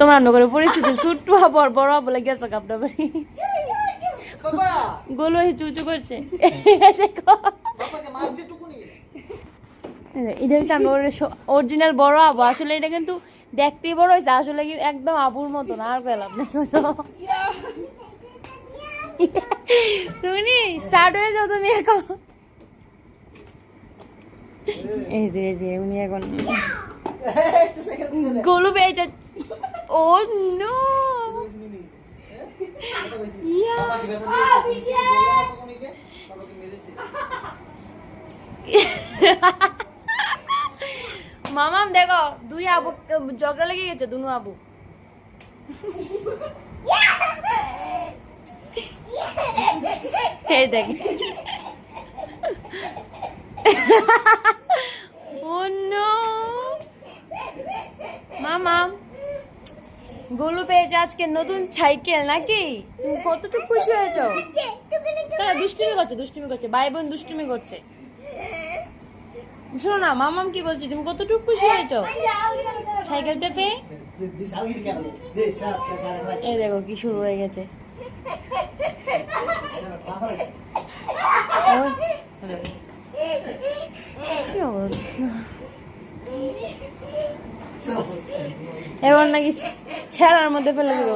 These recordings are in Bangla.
প্রথম রান্না করে পরিস্থিতি ছোট্ট বড় বড় বলে গেছে আপনার বাড়ি গোলু চুচু করছে দেখো এটা হচ্ছে আমরা অরিজিনাল বড় আবু আসলে এটা কিন্তু দেখতেই বড় হয়েছে আসলে একদম আবুর মতো না আর পেলাম না তুমি স্টার্ট হয়ে যাও তুমি এখন এই যে উনি এখন গোলু পেয়ে যাচ্ছে ও নো মামাম দেখো দুই আবু ঝগড়া লেগে গেছে দুনু আবু এই দেখ ও নো মামাম গোলু পেয়েছে আজকে নতুন সাইকেল নাকি তুমি কতটুকু খুশি হয়েছ দুষ্টুমি করছে ভাই বোন দুষ্টুমি করছে শোনো না মামাম কি বলছি তুমি কতটুকু খুশি হয়েছ সাইকেলটা পেয়ে এই দেখো কি শুরু হয়ে গেছে কি অবস্থা এবার নাকি ছেঁড়ার মধ্যে ফেলে দেব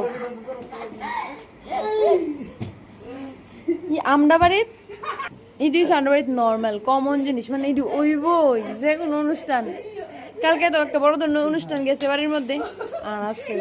আমরা বাড়ির এটি আমরা বাড়ির নর্মাল কমন জিনিস মানে এটি ওই বই যে কোনো অনুষ্ঠান কালকে তো একটা বড় ধরনের অনুষ্ঠান গেছে বাড়ির মধ্যে আর আজকে